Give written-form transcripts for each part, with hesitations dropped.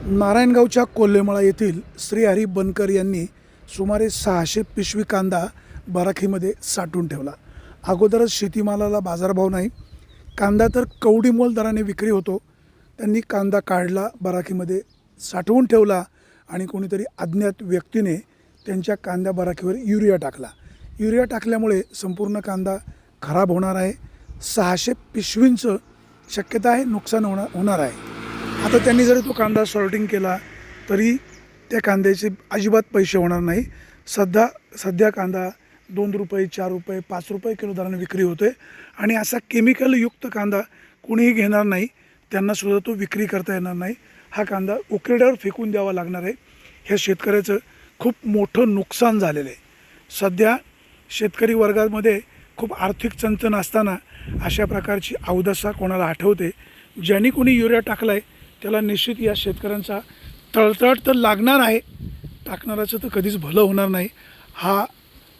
नारायणगावच्या कोल्हेमळा येथील श्री हरी बनकर यांनी सुमारे 600 पिशवी कांदा बराखीमध्ये साठवून ठेवला। अगोदरच शेतीमालाला बाजारभाव नाही, कांदा तर कवडीमोल दराने विक्री होतो। त्यांनी कांदा काढला, बराखीमध्ये साठवून ठेवला आणि कोणीतरी अज्ञात व्यक्तीने त्यांच्या कांदा बराखीवर युरिया टाकला। युरिया टाकल्यामुळे संपूर्ण कांदा खराब होणार आहे। 600 पिशवींचं शक्यता आहे नुकसान होणार आहे। आता त्यांनी जरी तो कांदा सॉर्टिंग केला तरी त्या कांद्याचे अजिबात पैसे होणार नाही। सध्या कांदा 2 रुपये, 4 रुपये, 5 रुपये किलो दराने विक्री होते आणि असा केमिकलयुक्त कांदा कोणीही घेणार नाही, त्यांना सुद्धा तो विक्री करता येणार नाही। हा कांदा उकिरड्यावर फेकून द्यावा लागणार आहे। ह्या शेतकऱ्याचं खूप मोठं नुकसान झालेलं आहे। सध्या शेतकरी वर्गामध्ये खूप आर्थिक चणचण असताना अशा प्रकारची अवदशा कोणाला आठवते? ज्यांनी कोणी युरिया टाकला आहे त्याला निश्चित या शेतकऱ्यांचा तळतळ तर लागणार आहे, टाकणाराचं तर कधीच भलं होणार नाही। हा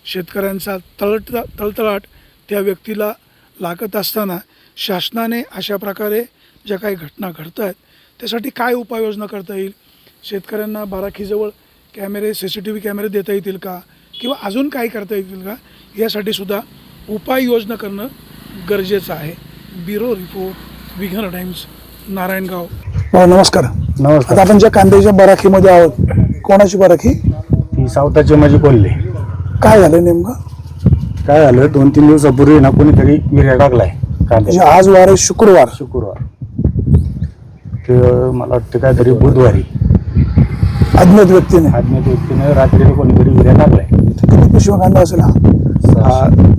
शेतकऱ्यांचा तळतळाट त्या व्यक्तीला लागत असताना शासनाने अशा प्रकारे ज्या काही घटना घडत आहेत त्यासाठी काय उपाययोजना करता येईल? शेतकऱ्यांना बाराखीजवळ कॅमेरे, CCTV कॅमेरे देता येतील का, किंवा अजून काय करता येतील का, यासाठी सुद्धा उपाययोजना करणं गरजेचं आहे। ब्युरो रिपोर्ट, विघ्न टाइम्स, नारायणगाव। नमस्कार। आता आपण ज्या कांद्याच्या बराखीमध्ये आहोत, कोणाची बराखी? ती सावताची माझी कोल्हे। काय झालं नेमकं? काय झालं, 2-3 दिवसापूर्वी ना कोणीतरी युरिया टाकलाय म्हणजे आज वार आहे शुक्रवार ते मला वाटतं काहीतरी बुधवारी अज्ञात व्यक्तीने रात्री कोणीतरी युरिया टाकलाय। किती पिशवी कांदा असेल हा?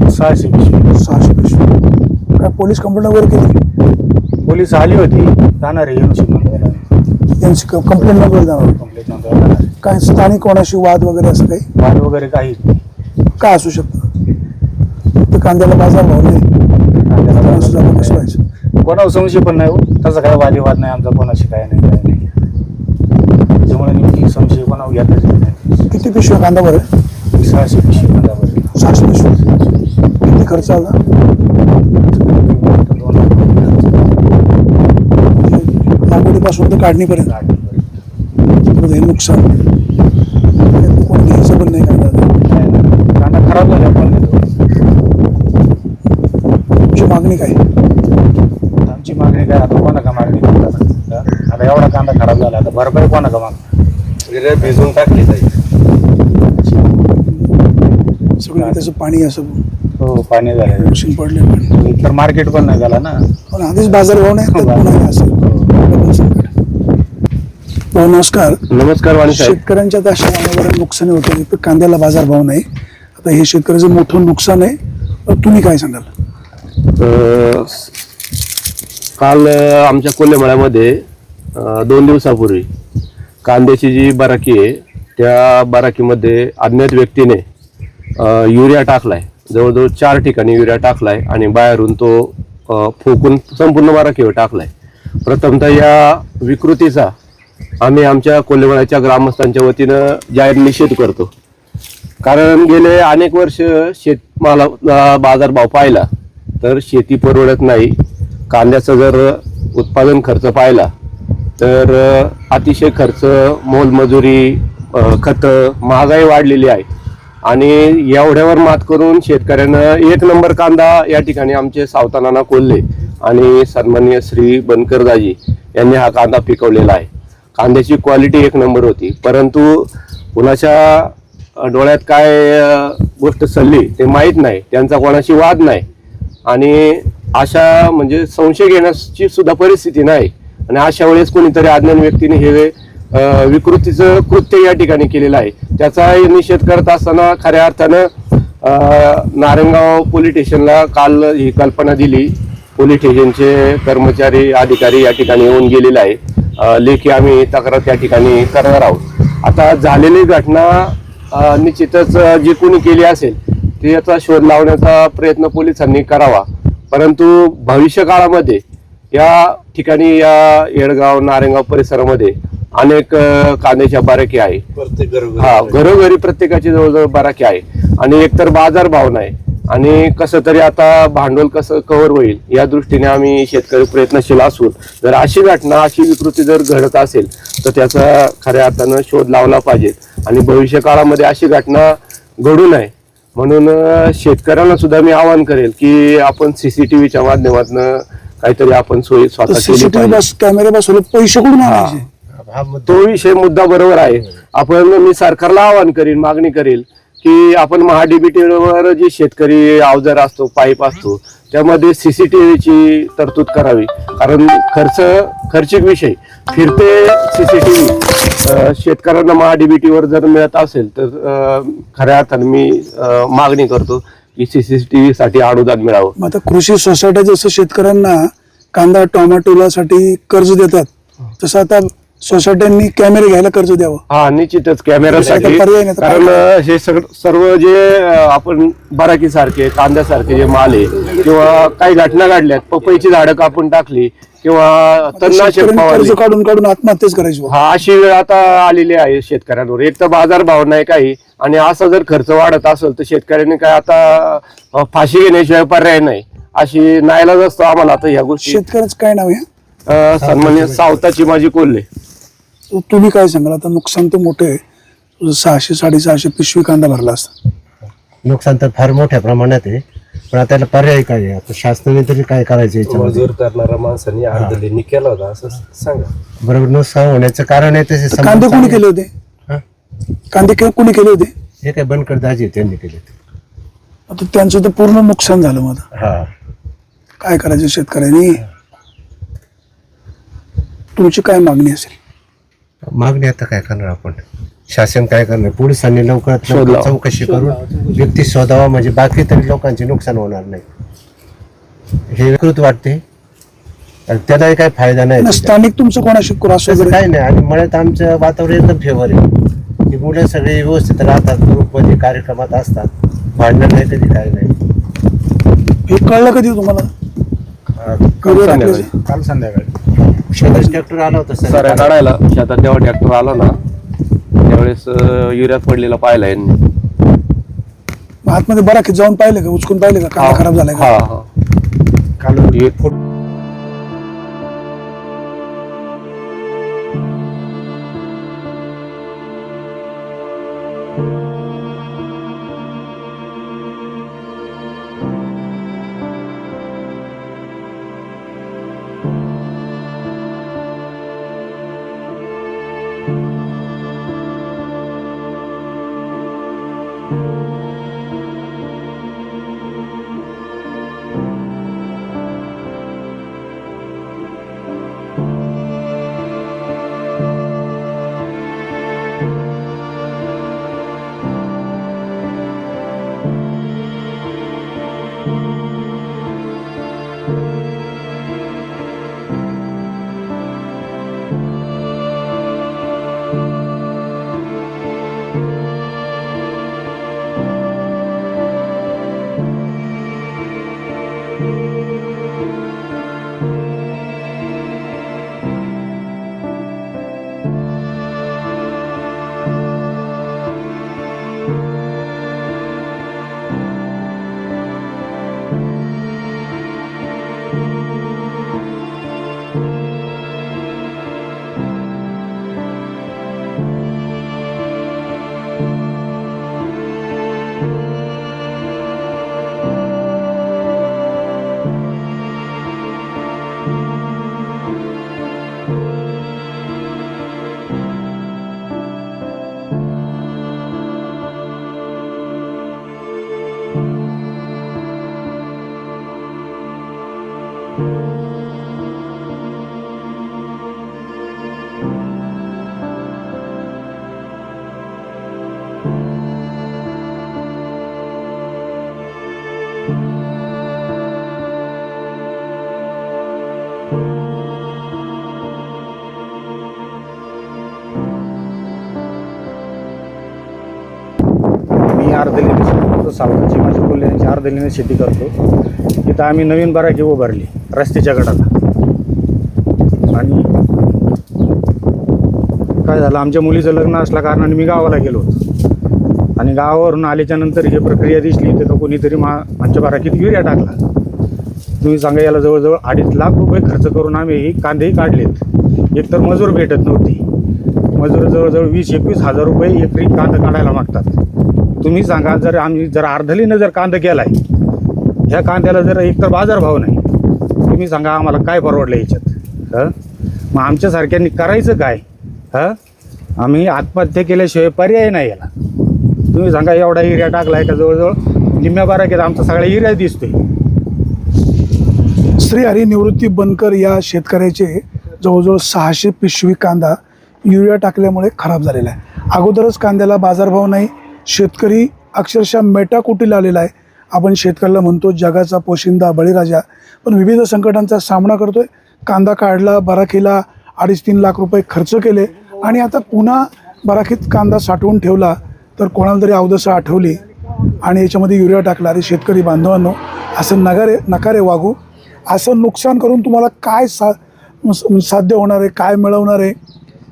600 पिशवी। 600 पिशवी। काय पोलीस कंप्लेंट वगैरे केली? पोलीस आली होती, जाणार आहे यांची कंप्लेंट नंबर जाणार। काय स्थानिक कोणाशी वाद वगैरे असं काही? वाद वगैरे काहीच नाही। काय असू शकतं? ते कांद्याला बाजार भाव नाही, कोणावर संशय पण नाही हो, तसा काय वादविवाद नाही आमचा कोणाशी, काय नाही त्याच्यामुळे नेमकी संशय कोणावर घेतच नाही। किती पिशवी कांदा बरं? 600 पिशवी कांदा बरं। 600 पिशवी। किती खर्च आला? लागवडीपासून तर काढणीपर्यंत हे नुकसान कोण घ्यायचं पण नाही कांदा खराब झाला पण तुमची मागणी काय? आमची मागणी काय, आता कोणाका मागणी करतात? आता एवढा कांदा खराब झाला, आता भरपाई कोणाका माग भिजून टाकली सगळं त्याचं पाणी असं? हो, पाणी झालं, मशीन पडले तर मार्केट पण नाही झाला ना, पण आधीच बाजार भाव नाही असं। नमस्कार। नमस्कार। शेतकऱ्यांच्या त्या अशा नुकसान होते, कांद्याला बाजार भाव नाही, आता हे शेतकऱ्याचं मोठं नुकसान आहे, तुम्ही काय सांगाल? काल आमच्या कोल्हेमळ्यामध्ये 2 दिवसापूर्वी कांद्याची जी बराकी आहे त्या बराकीमध्ये अज्ञात व्यक्तीने युरिया टाकलाय। जवळजवळ 4 ठिकाणी युरिया टाकलाय आणि बाहेरून तो फोकून संपूर्ण बराकीवर टाकलाय। प्रथमतः या विकृतीचा आम्ही आमच्या कोल्हेमळ्याच्या ग्रामस्थांच्या वतीनं जाहीर निषेध करतो। कारण गेले अनेक वर्ष शेतमाला बाजारभाव पाहिला तर शेती परवडत नाही। कांद्याचा जर उत्पादन खर्च पाहिला तर अतिशय खर्च, मोलमजुरी, खतं, महागाई वाढलेली आहे आणि एवढ्यावर मात करून शेतकऱ्यानं 1 नंबर कांदा या ठिकाणी आमचे सावतानाना कोल्हे आणि सन्माननीय श्री बनकरदाजी यांनी हा कांदा पिकवलेला आहे। कांद्याची क्वालिटी 1 नंबर होती, परंतु कुणाच्या डोळ्यात काय गोष्ट चालली ते माहीत नाही, त्यांचा कोणाशी वाद नाही आणि अशा म्हणजे संशय घेण्याची सुद्धा परिस्थिती नाही। आणि अशा वेळेस कोणीतरी अज्ञात व्यक्तीने हे विकृतीचं कृत्य या ठिकाणी केलेलं आहे। त्याचा निषेध करत असताना खऱ्या अर्थानं नारायणगाव पोलीस स्टेशनला काल ही कल्पना दिली। पोलीस स्टेशनचे कर्मचारी, अधिकारी या ठिकाणी येऊन गेलेले आहे। लेखी आम्ही तक्रार त्या ठिकाणी करणार आहोत। आता झालेली घटना निश्चितच जी कोणी केली असेल ते याचा शोध लावण्याचा प्रयत्न पोलिसांनी करावा, परंतु भविष्य काळामध्ये या ठिकाणी या येडगाव, नारायणगाव परिसरामध्ये अनेक कांद्याच्या बराकी आहे। घरोघरी प्रत्येकाची जवळजवळ बराकी आहे आणि एकतर बाजार भाव नाही आणि कसं तरी आता भांडवल कसं कव्हर होईल या दृष्टीने आम्ही शेतकरी प्रयत्नशील असून जर अशी घटना, अशी विकृती जर घडत असेल तर त्याचा खऱ्या अर्थानं शोध लावला पाहिजे आणि भविष्य काळामध्ये अशी घटना घडू नये म्हणून शेतकऱ्यांना सुद्धा मी आवाहन करेल की आपण सीसीटीव्हीच्या माध्यमातून काहीतरी आपण सोयी स्वतः केली सीसीटीव्ही पाहिजे. कॅमेरे बसवले पैसे कुठून आणायचे? हा मुद्दा तो मुद्दा बरोबर आहे. मी सरकारला आवाहन करीन, मागणी करेल की आपण महाडीबीटीवर जी शेतकरी अवजार असतो, पाईप असतो, त्यामध्ये सीसीटीव्हीची तरतूद करावी. कारण खर्चिक विषय फिरते सीसीटीव्ही शेतकऱ्यांना महाडीबीटीवर जर मिळत असेल तर खऱ्या अर्थाने मी मागणी करतो की सीसीटीव्ही साठी अनुदान मिळावं. मग आता कृषी सोसायट्या जसं शेतकऱ्यांना कांदा टोमॅटोला साठी कर्ज देतात तसं आता सोसायट्यांनी कॅमेरे घ्यायला कर्ज द्यावं. हा, निश्चितच कॅमेरासाठी. दुसरा पर्याय नाही तर काय? कारण हे सर्व जे आपण बराकीसारखे, कांद्यासारखे जे माल आहे किंवा काही घटना घडल्यात, पपईची झाडं कापून टाकली किंवा तणनाशक शेतकऱ्यांनी फवारली, कर्ज काढून काढून आत्महत्याच करायची बा. हा अशी वेळ आता आलेली आहे शेतकऱ्यांवर. एक तर बाजार भाव नाही काही, आणि असा जर खर्च वाढत असेल तर शेतकऱ्यांनी काय आता फाशी घेण्याशिवाय पर्याय नाही, अशी नाईलाज असतो आम्हाला आता ह्या गोष्टी. शेतकऱ्याचं काय नाव आहे? सन्मान्य सावताची माझी कोल्हे. तुम्ही काय सांगाल? आता नुकसान तर मोठं आहे. 600-650 पिशवी कांदा भरला असता. नुकसान तर फार मोठ्या प्रमाणात आहे, पण आता त्याला पर्याय काय आहे? आता शासनाने तरी काय करायचं याच्यामध्ये? मजूर करणाऱ्या माणसांनी अर्धलेनी केला होता असं सांगा. बरोबर, नुकसान होण्याचं कारण आहे तसे तर कांदे कोणी केले होते? हा? कांदे कोणी केले होते? हे काय बनकर दाजी त्यांनी केले. आता त्यांचं तर पूर्ण नुकसान झालं. मग आता हा, काय करायचं शेतकऱ्यांनी? तुमची काय मागणी असेल? मागणी आता काय करणार आपण? शासन काय करणार? पोलिसांनी लवकरात शोध लवकर लावा. चौकशी करून व्यक्ती शोधावा, म्हणजे बाकी तरी लोकांचे नुकसान होणार नाही. हे विकृत वाटते, आणि त्यालाही काही फायदा नाही आणि त्याचा. स्थानिक तुमचं कोणाशी क्रॉस तसं वगैरे? काही नाही. आणि मळ्यात आमचं वातावरण एकदम फेवर आहे. ती मुलं सगळे व्यवस्थित राहतात, ग्रुपमध्ये कार्यक्रमात असतात, भांडण नाही कधी, काही नाही. हे कळलं कधी तुम्हाला? कधी टाकलं? काल संध्याकाळी शेतात ट्रॅक्टर आला होता सर. सऱ्या काढायला शेतात जेव्हा ट्रॅक्टर आला ना त्यावेळेस युरियात पडलेला पाहिला यांनी. मग आतमध्ये बराकीत जाऊन पाहिले का? उचकून पाहिले का कांदा खराब झालाय का? हा हा. काल अर्धलीने शेती करतो. सावकाची माझी कोल्हे यांची अर्धलीने शेती करतो. तिथं आम्ही नवीन बराकी उभारली रस्त्याच्या कडाला. आणि काय झालं, आमच्या मुलीचं लग्न असल्या कारणाने मी गावाला गेलो होतो. आणि गावावरून आल्याच्या नंतर ही प्रक्रिया दिसली तर कोणीतरी आमच्या बराकीत युरिया टाकला. तुम्ही सांगा, याला जवळजवळ 2.5 लाख रुपये खर्च करून आम्ही ही कांदेही काढलेत. एकतर मजूर भेटत नव्हती, मजूर जवळजवळ 20-21 हजार रुपये एकरी कांदा काढायला मागतात. तुम्ही सांगा, जर अर्धलीनं जर कांदा केलाय, ह्या कांद्याला जर एकतर बाजारभाव नाही, तुम्ही सांगा आम्हाला काय परवडलं याच्यात? मग आमच्यासारख्यांनी करायचं काय? आम्ही आत्महत्या केल्याशिवाय पर्याय नाही याला. तुम्ही सांगा, एवढा एरिया टाकलाय का जवळजवळ निम्म्या बाराखीत आमचा सगळा एरिया दिसतोय. श्री हरी निवृत्ती बनकर या शेतकऱ्याचे जवळजवळ 600 पिशवी कांदा युरिया टाकल्यामुळे खराब झालेला आहे. अगोदरच कांद्याला बाजारभाव नाही, शेतकरी अक्षरशः मेटाकुटीला आलेला आहे. आपण शेतकऱ्याला म्हणतो जगाचा पोशिंदा बळीराजा, पण विविध संकटांचा सामना करतोय. कांदा काढला, बराखीला 2.5-3 लाख रुपये खर्च केले आणि आता पुन्हा बराखीत कांदा साठवून ठेवला तर कोणाला तरी अवदसा आठवली आणि याच्यामध्ये युरिया टाकला. अरे शेतकरी बांधवांनो, असं नकारे वागू. असं नुकसान करून तुम्हाला काय साध्य होणार आहे, काय मिळवणार आहे?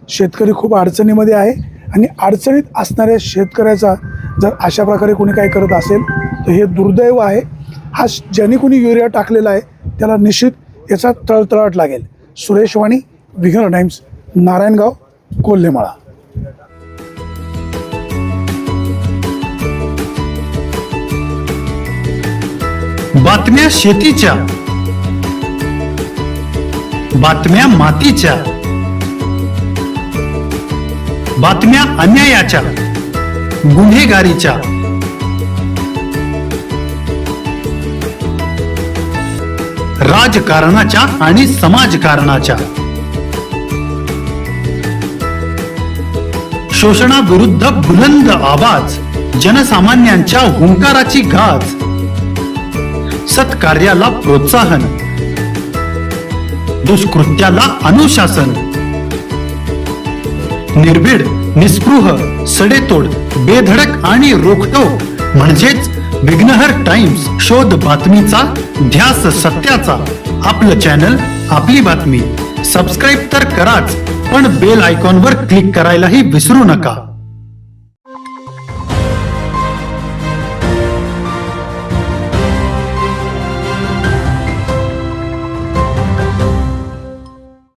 शेतकरी खूप अडचणीमध्ये आहे आणि अडचणीत असणाऱ्या शेतकऱ्याचा जर अशा प्रकारे कोणी काय करत असेल तर हे दुर्दैव आहे. हा ज्यांनी कोणी युरिया टाकलेला आहे त्याला निश्चित याचा तळतळाट लागेल. सुरेश वाणी, विघ्न टाइम्स, नारायणगाव, कोल्हेमळा. बातम्या शेतीच्या, बातम्या मातीच्या, बातम्या अन्यायाच्या, गुन्हेगारीच्या, राजकारणाच्या आणि समाजकारणाच्या, शोषणाविरुद्ध बुलंद आवाज, जनसामान्यांच्या हुंकाराची गाज, सत्कार्याला प्रोत्साहन, दुष्कृत्याला अनुशासन, निर्भीड, निस्पृह, सडेतोड, बेधडक आणि रोखटोक म्हणजेच विघ्नहर टाइम्स. शोध बातमीचा, ध्यास सत्याचा. आपलं चॅनल, आपली बातमी. सबस्क्राईब तर कराच, पण बेल आयकॉनवर क्लिक करायलाही विसरू नका.